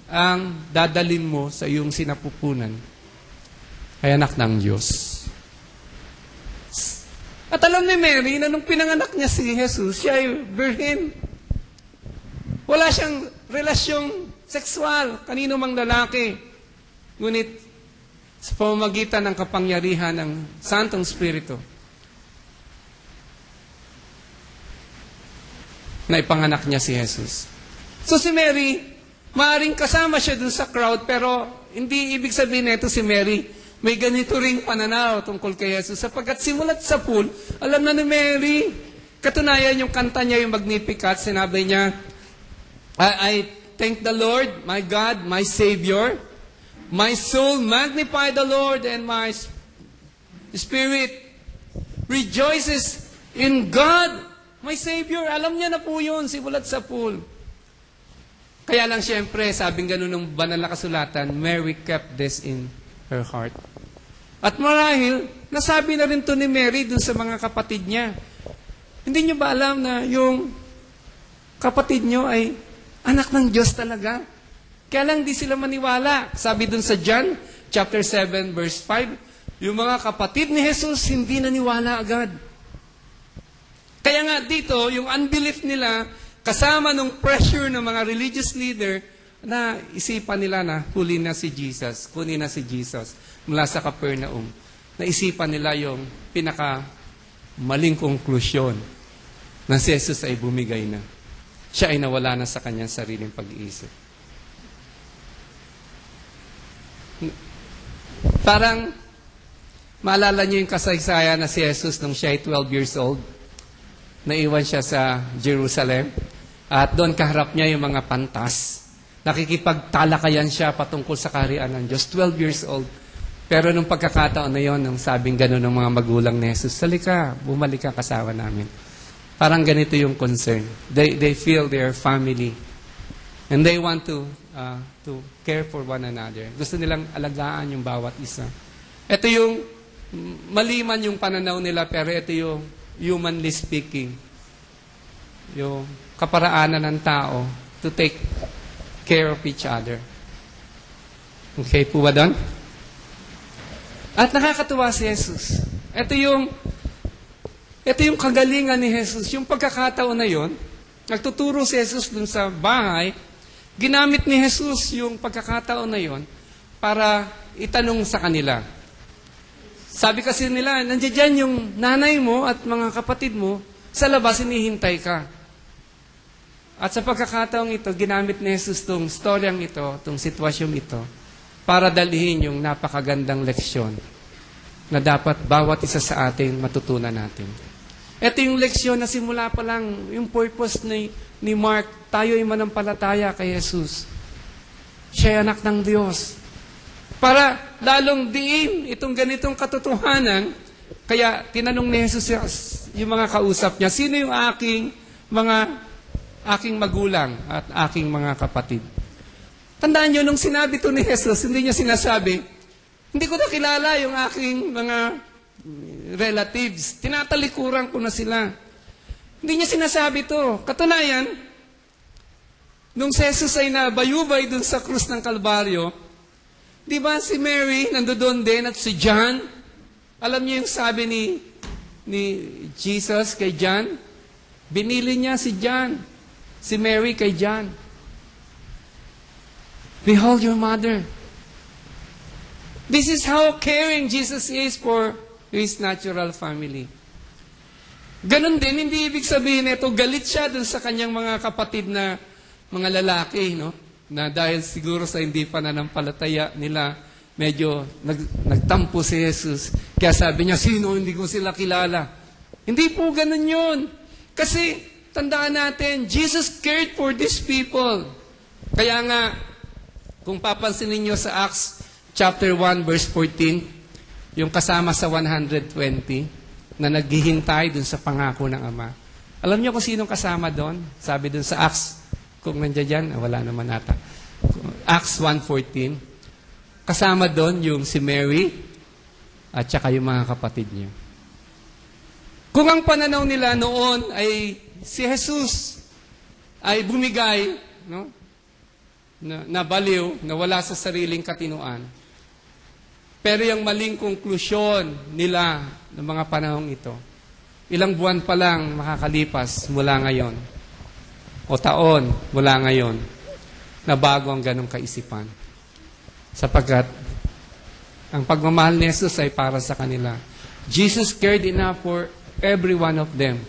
ang dadalin mo sa iyong sinapupunan ay anak ng Diyos. At alam ni Mary na nung pinanganak niya si Jesus, siya ay virgin. Wala siyang relasyong sexual, kanino mang lalaki. Ngunit sa pamamagitan ng kapangyarihan ng Santong Espiritu, na ipanganak niya si Jesus. So si Mary, maaaring kasama siya dun sa crowd, pero hindi ibig sabihin na ito si Mary, may ganito ring pananaw tungkol kay Jesus. Sapagkat simulat sa pool, alam na ni Mary, katunayan yung kanta niya, yung Magnificat, sinabi niya, I thank the Lord, my God, my Savior. My soul magnify the Lord, and my spirit rejoices in God, my Savior. Alam niya na po yun, simulat sa pool. Kaya lang siyempre, sabing ganun ng banal na kasulatan, Mary kept this in her heart. At marahil, nasabi na rin to ni Mary dun sa mga kapatid niya. Hindi niyo ba alam na yung kapatid niyo ay anak ng Diyos talaga? Kaya lang di sila maniwala. Sabi dun sa John, chapter 7, verse 5, yung mga kapatid ni Jesus hindi naniwala agad. Kaya nga dito, yung unbelief nila, kasama nung pressure ng mga religious leader, na isipan nila na huli na si Jesus, kunin na si Jesus mula sa Capernaum. Naisipan nila yung pinaka-maling konklusyon na si Jesus ay bumigay na. Siya ay nawala na sa kanyang sariling pag-iisip. Parang, maalala niyo yung kasaysayan na si Jesus nung siya ay 12 years old. naiwan siya sa Jerusalem. At doon kaharap niya yung mga pantas. Nakikipagtalakayan siya patungkol sa kaharian ng Diyos. 12 years old. Pero nung pagkakataon na yon, nung sabing gano'n ng mga magulang ni Jesus, salika, bumalik ka kasama namin. Parang ganito yung concern. They feel their family. And they want to care for one another. Gusto nilang alagaan yung bawat isa. Ito yung, maliman yung pananaw nila, pero ito yung humanly speaking. Yung kaparaanan ng tao to take care of each other. Okay po ba doon? At nakakatuwa si Jesus. Ito yung kagalingan ni Jesus. Yung pagkakataon na yon, nagtuturo si Jesus dun sa bahay, ginamit ni Jesus yung pagkakataon na yon para itanong sa kanila. Sabi kasi nila, nandiyan dyan yung nanay mo at mga kapatid mo, sa labas hinihintay ka. At sa pagkakataong ito, ginamit ni Jesus itong storyang ito, itong sitwasyong ito, para dalhin yung napakagandang leksyon na dapat bawat isa sa atin matutunan natin. Ito yung leksyon na simula pa lang, yung purpose ni Mark, tayo ay manampalataya kay Jesus. Siya ay anak ng Diyos. Para lalong diin itong ganitong katotohanan, kaya tinanong ni Jesus yung mga kausap niya, sino yung aking magulang at aking mga kapatid? Tandaan nyo, nung sinabi ito ni Jesus, hindi niya sinasabi, hindi ko na kilala yung aking mga relatives. Tinatalikuran ko na sila. Hindi niya sinasabi ito. Katunayan, nung si Jesus ay nabayubay dun sa krus ng Kalbaryo, di ba si Mary nandoon din at si John? Alam niyo yung sabi ni Jesus kay John? Binili niya si John, si Mary kay John. Behold your mother. This is how caring Jesus is for his natural family. Ganon din, hindi ibig sabihin ito, galit siya dun sa kanyang mga kapatid na mga lalaki, no? Na dahil siguro sa hindi pananampalataya nila, medyo nagtampo si Jesus. Kaya sabi niya, sino? Hindi ko sila kilala. Hindi po ganon yun. Kasi, tandaan natin, Jesus cared for these people. Kaya nga, kung papansinin niyo sa Acts chapter 1 verse 14, yung kasama sa 120 na naghihintay dun sa pangako ng Ama. Alam niyo kung sinong kasama doon? Sabi dun sa Acts, kung nandiyan dyan, wala naman ata. Acts 1:14, kasama doon yung si Mary at saka yung mga kapatid niya. Kung ang pananaw nila noon ay si Jesus ay bumigay, no? Na baliw, na wala sa sariling katinuan. Pero yung maling konklusyon nila ng mga panahong ito, ilang buwan pa lang makakalipas mula ngayon, o taon mula ngayon, na bago ang ganong kaisipan. Sapagkat, ang pagmamahal ni Jesus ay para sa kanila. Jesus cared enough for every one of them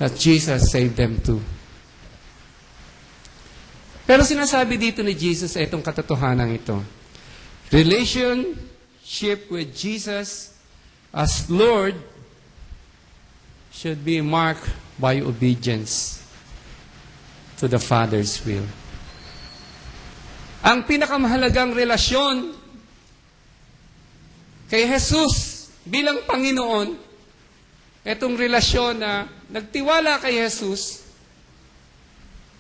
that Jesus saved them too. Pero sinasabi dito ni Jesus ay itong katotohanan ito. Relationship with Jesus as Lord should be marked by obedience to the Father's will. Ang pinakamahalagang relasyon kay Jesus bilang Panginoon, itong relasyon na nagtiwala kay Jesus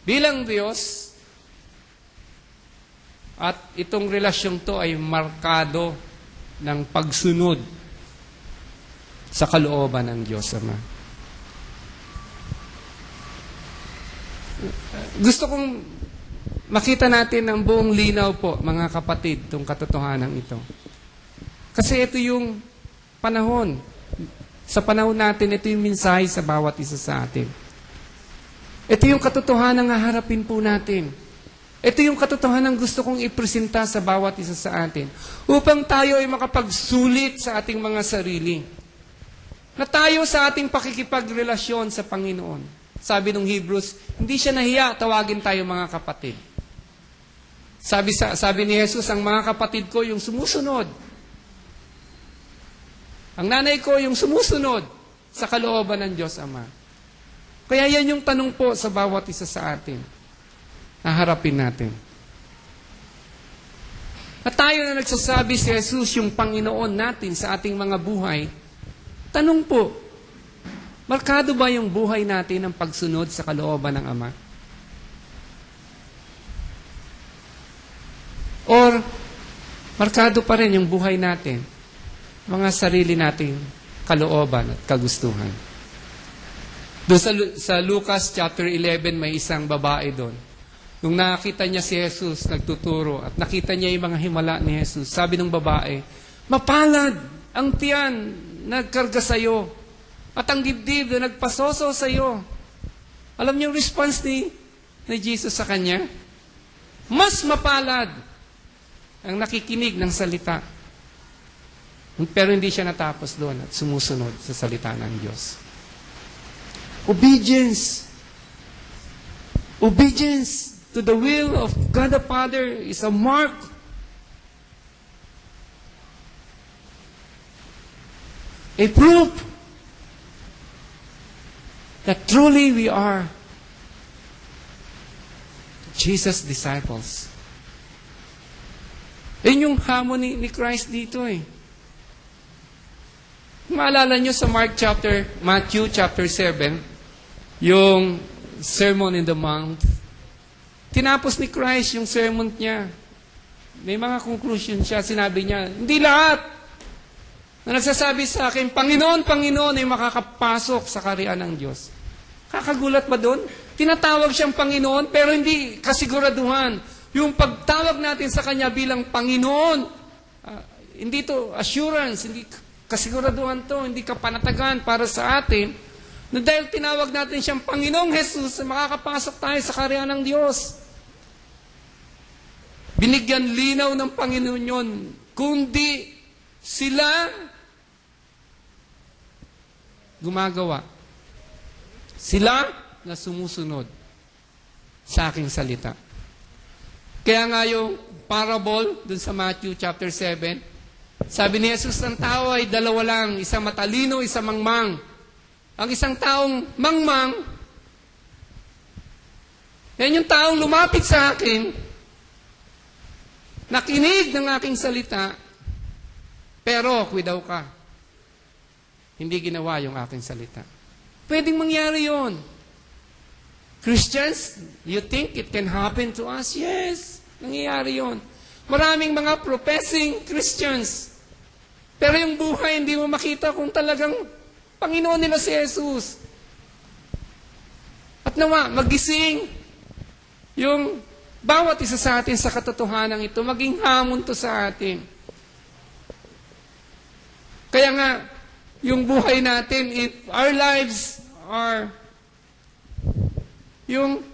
bilang Diyos, at itong relasyong to ay markado ng pagsunod sa kalooban ng Diyos Ama. Gusto kong makita natin ang buong linaw po, mga kapatid, itong katotohanan ito. Kasi ito yung panahon. Sa panahon natin, ito yung mensahe sa bawat isa sa atin. Ito yung katotohanan na harapin po natin. Ito yung katotohanan gusto kong ipresenta sa bawat isa sa atin upang tayo ay makapagsulit sa ating mga sarili. Na tayo sa ating pakikipagrelasyon sa Panginoon. Sabi ng Hebrews, hindi siya nahiya, tawagin tayo mga kapatid. Sabi ni Jesus, ang mga kapatid ko yung sumusunod. Ang nanay ko yung sumusunod sa kalooban ng Diyos Ama. Kaya yan yung tanong po sa bawat isa sa atin. Naharapin natin. At tayo na nagsasabi si Jesus yung Panginoon natin sa ating mga buhay, tanong po, markado ba yung buhay natin ng pagsunod sa kalooban ng Ama? Or, markado pa rin yung buhay natin, mga sarili nating kalooban at kagustuhan. Doon sa Lucas chapter 11, may isang babae doon. Nung nakita niya si Jesus nagtuturo at nakita niya yung mga himala ni Jesus, sabi ng babae, mapalad ang tiyan nagkarga sa'yo at ang dibdib na nagpasoso sa'yo. Alam niyo yung response ni Jesus sa kanya? Mas mapalad ang nakikinig ng salita. Pero hindi siya natapos doon at sumusunod sa salita ng Diyos. Obedience. Obedience to the will of God the Father is a mark. A proof that truly we are Jesus' disciples. Yun yung hamon ni Christ dito eh. Maalala nyo sa Matthew chapter 7, yung Sermon in the Mount, tinapos ni Christ yung sermon niya. May mga conclusion siya, sinabi niya, hindi lahat na nagsasabi sa akin, Panginoon, Panginoon, ay makakapasok sa kaharian ng Diyos. Kakagulat ba doon? Tinatawag siyang Panginoon, pero hindi kasiguraduhan. Yung pagtawag natin sa Kanya bilang Panginoon, hindi to assurance, hindi kasiguraduhan to, hindi kapanatagan para sa atin, na dahil tinawag natin siyang Panginoong Jesus, makakapasok tayo sa kaharian ng Diyos. Binigyan linaw ng Panginoon yun, kundi sila gumagawa. Sila na sumusunod sa aking salita. Kaya nga yung parable dun sa Matthew chapter 7, sabi ni Jesus, ang tao ay dalawa lang, isang matalino, isang mangmang. Ang isang taong mangmang, yan yung taong lumapit sa akin, nakinig ng aking salita, pero kwidaw ka. Hindi ginawa yung aking salita. Pwedeng mangyari yon. Christians, you think it can happen to us? Yes, nangyayari yon. Maraming mga professing Christians, pero yung buhay hindi mo makita kung talagang Panginoon nila si Jesus. At nawa, magising yung bawat isa sa atin sa katotohanan ito, maging hamon to sa atin. Kaya nga, yung buhay natin, if our lives are yung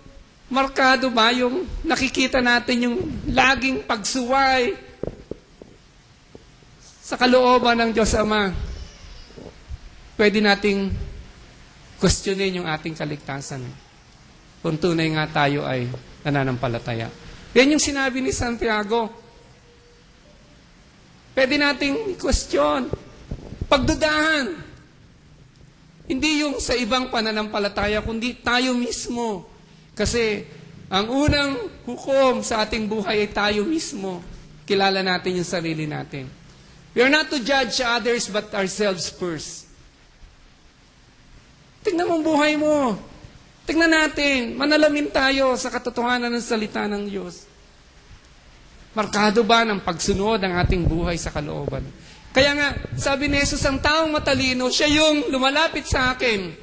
markado ba, yung nakikita natin yung laging pagsuway sa kalooban ng Diyos Ama, pwede nating questionin yung ating kaligtasan. Kung tunay nga tayo ay nananampalataya. Yan yung sinabi ni Santiago. Pwede nating question, pagdudahan. Hindi yung sa ibang pananampalataya, kundi tayo mismo. Kasi ang unang hukom sa ating buhay ay tayo mismo. Kilala natin yung sarili natin. We are not to judge others but ourselves first. Tingnan mo ang buhay mo. Tingnan natin. Manalamin tayo sa katotohanan ng salita ng Diyos. Markado ba ng pagsunod ang ating buhay sa kalooban? Kaya nga, sabi ni Jesus, ang taong matalino, siya yung lumalapit sa akin.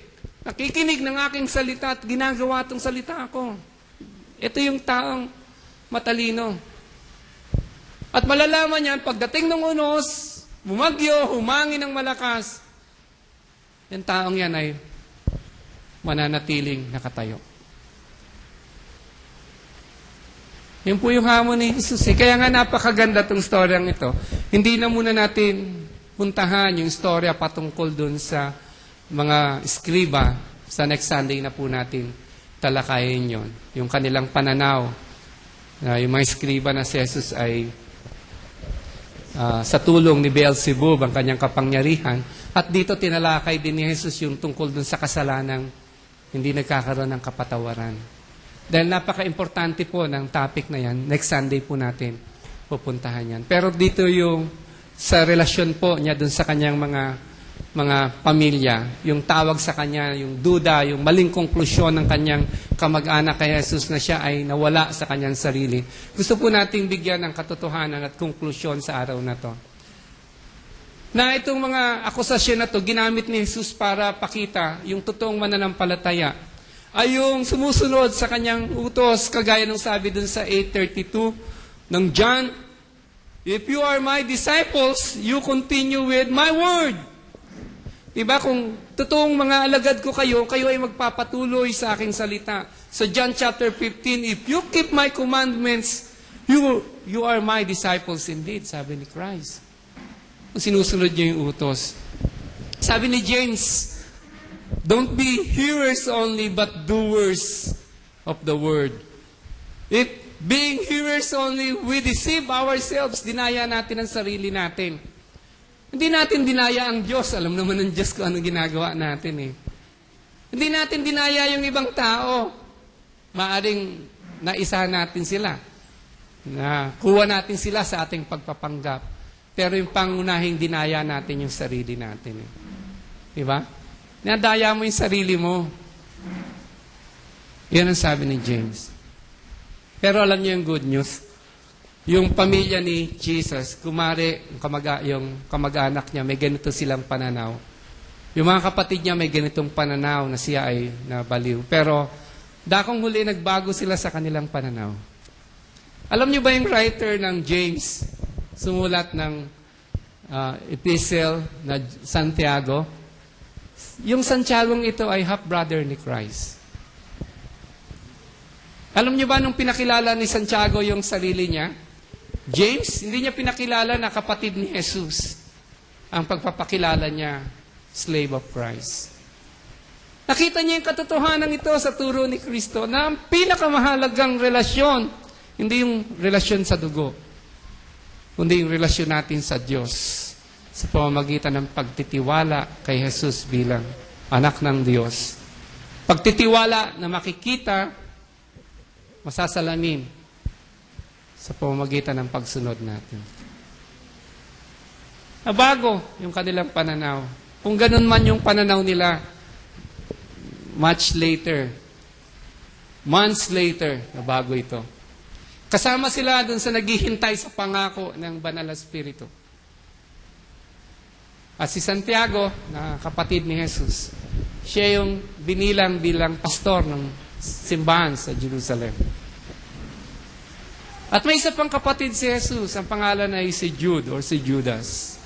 Nakikinig ng aking salita at ginagawa itong salita ko. Ito yung taong matalino. At malalaman yan, pagdating ng unos, bumagyo, humangin ng malakas, yung taong yan ay mananatiling nakatayo. Yun po yung hamon ni Jesus. Kaya nga napakaganda itong storyang ito. Hindi na muna natin puntahan yung storya patungkol dun sa mga eskriba. Sa next Sunday na po natin talakayin yon. Yung kanilang pananaw. Yung mga eskriba na si Jesus ay sa tulong ni Beelzebub, ang kanyang kapangyarihan. At dito tinalakay din ni Jesus yung tungkol dun sa kasalanang hindi nagkakaroon ng kapatawaran. Dahil napaka-importante po ng topic na yan, next Sunday po natin pupuntahan yan. Pero dito yung sa relasyon po niya dun sa kanyang mga pamilya, yung tawag sa kanya, yung duda, yung maling konklusyon ng kanyang kamag-anak kay Jesus na siya ay nawala sa kanyang sarili. Gusto po nating bigyan ng katotohanan at konklusyon sa araw na to. Na itong mga akusasyon na to, ginamit ni Jesus para pakita yung totoong mananampalataya ay yung sumusunod sa kanyang utos, kagaya ng sabi dun sa 8:32 ng John, "If you are my disciples, you continue with my word." Diba? Kung totoong mga alagad ko kayo, kayo ay magpapatuloy sa aking salita. So John chapter 15, "If you keep my commandments, you are my disciples indeed," sabi ni Christ. Kung sinusunod niyo yung utos. Sabi ni James, "Don't be hearers only, but doers of the word." If being hearers only, we deceive ourselves, dinaya natin ang sarili natin. Hindi natin dinaya ang Diyos. Alam naman ng Diyos kung ano ginagawa natin eh. Hindi natin dinaya yung ibang tao. Maaring naisa natin sila. Kuha natin sila sa ating pagpapanggap. Pero yung pangunahing dinaya natin yung sarili natin. Eh. Diba? Nadaya mo yung sarili mo. Yan ang sabi ni James. Pero alam niyo yung good news. Yung pamilya ni Jesus, kumari, yung kamag-anak niya, may ganito silang pananaw. Yung mga kapatid niya, may ganitong pananaw na siya ay nabaliw. Pero, dakong huli, nagbago sila sa kanilang pananaw. Alam niyo ba yung writer ng James, sumulat ng epistle na Santiago? Yung Santiago ito ay half-brother ni Christ. Alam niyo ba nung pinakilala ni Santiago yung sarili niya? James, hindi niya pinakilala na kapatid ni Jesus. Ang pagpapakilala niya, slave of Christ. Nakita niya yung katotohanan ito sa turo ni Kristo na ang pinakamahalagang relasyon, hindi yung relasyon sa dugo, kundi yung relasyon natin sa Diyos sa pamamagitan ng pagtitiwala kay Jesus bilang anak ng Diyos. Pagtitiwala na makikita, masasalamin sa pamamagitan ng pagsunod natin. Nabago yung kanilang pananaw. Kung ganun man yung pananaw nila, much later, months later, nabago ito. Kasama sila dun sa naghihintay sa pangako ng Banal na Espiritu. At si Santiago, na kapatid ni Jesus, siya yung binilang bilang pastor ng simbahan sa Jerusalem. At may isa pang kapatid si Jesus, ang pangalan ay si Jude or si Judas.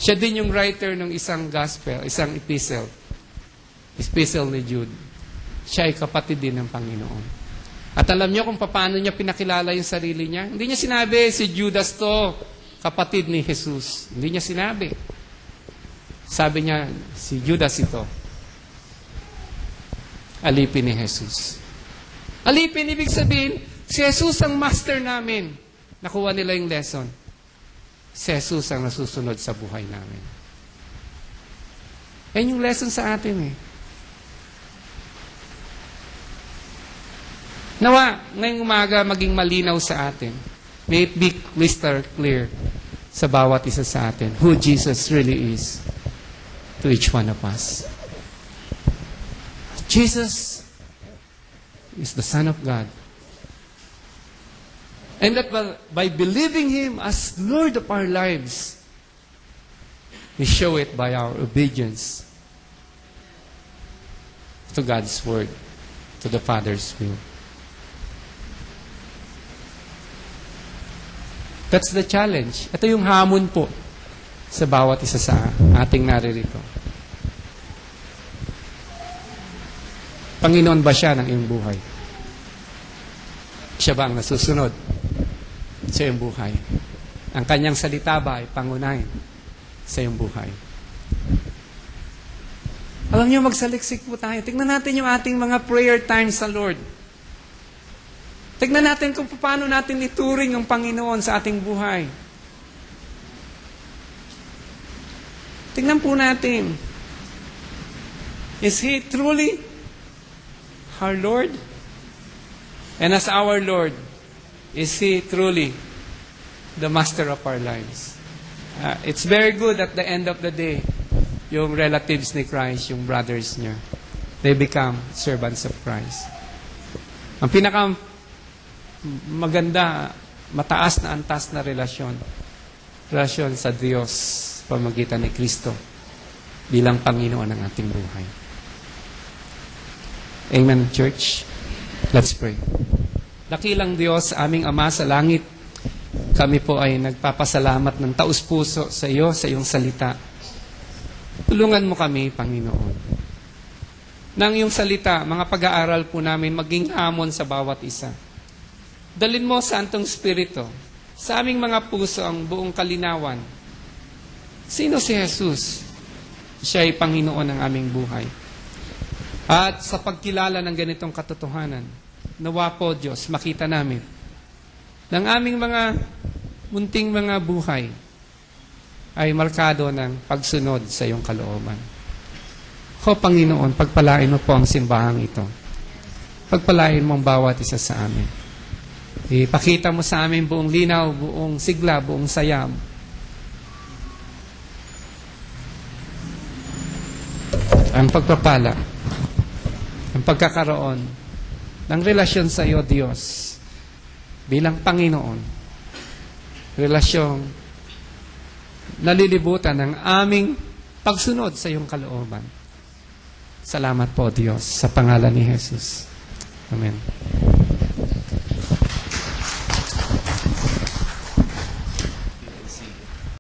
Siya din yung writer ng isang gospel, isang epistle. Epistle ni Jude. Siya ay kapatid din ng Panginoon. At alam niyo kung paano niya pinakilala yung sarili niya? Hindi niya sinabi, si Judas to, kapatid ni Jesus. Hindi niya sinabi. Sabi niya, si Judas ito. Alipin ni Jesus. Alipin, ibig sabihin, si Jesus ang master namin. Nakuha nila yung lesson. Si Jesus ang nasusunod sa buhay namin. Yan yung lesson sa atin eh. Nawa, ngayong umaga maging malinaw sa atin. May it be crystal clear sa bawat isa sa atin who Jesus really is to each one of us. Jesus is the Son of God. And that by believing Him as Lord of our lives, we show it by our obedience to God's Word, to the Father's will. That's the challenge. Ito yung hamon po sa bawat isa sa ating naririto. Panginoon ba siya ng iyong buhay? Siya ba ang nasusunod sa iyong buhay? Ang kanyang salita ba ay pangunahin sa iyong buhay? Alam niyo, magsaliksik po tayo. Tingnan natin yung ating mga prayer times sa Lord. Tingnan natin kung paano natin ituring ang Panginoon sa ating buhay. Tingnan po natin. Is He truly our Lord? And as our Lord, is He truly the master of our lives? It's very good at the end of the day, yung relatives ni Christ, yung brothers niya, they become servants of Christ. Ang pinaka maganda, mataas na antas na relasyon sa Diyos, pamagitan ni Kristo, bilang Panginoon ng ating buhay. Amen, church? Let's pray. Dakilang Diyos, aming Ama sa langit, kami po ay nagpapasalamat ng taus-puso sa iyo, sa iyong salita. Tulungan mo kami, Panginoon. Nang iyong salita, mga pag-aaral po namin maging hamon sa bawat isa. Dalin mo, Santong Espiritu, sa aming mga puso ang buong kalinawan. Sino si Jesus? Siya ay Panginoon ng aming buhay. At sa pagkilala ng ganitong katotohanan, nawa po, Diyos, makita namin ng aming mga munting mga buhay ay markado ng pagsunod sa iyong kalooban. O Panginoon, pagpalain mo po ang simbahang ito. Pagpalain mo ang bawat isa sa amin. Ipakita mo sa amin buong linaw, buong sigla, buong sayam. Ang pagpapala, ang pagkakaroon ng relasyon sa iyo, Diyos, bilang Panginoon. Relasyong nalilibutan ng aming pagsunod sa iyong kalooban. Salamat po, Diyos, sa pangalan ni Jesus. Amen.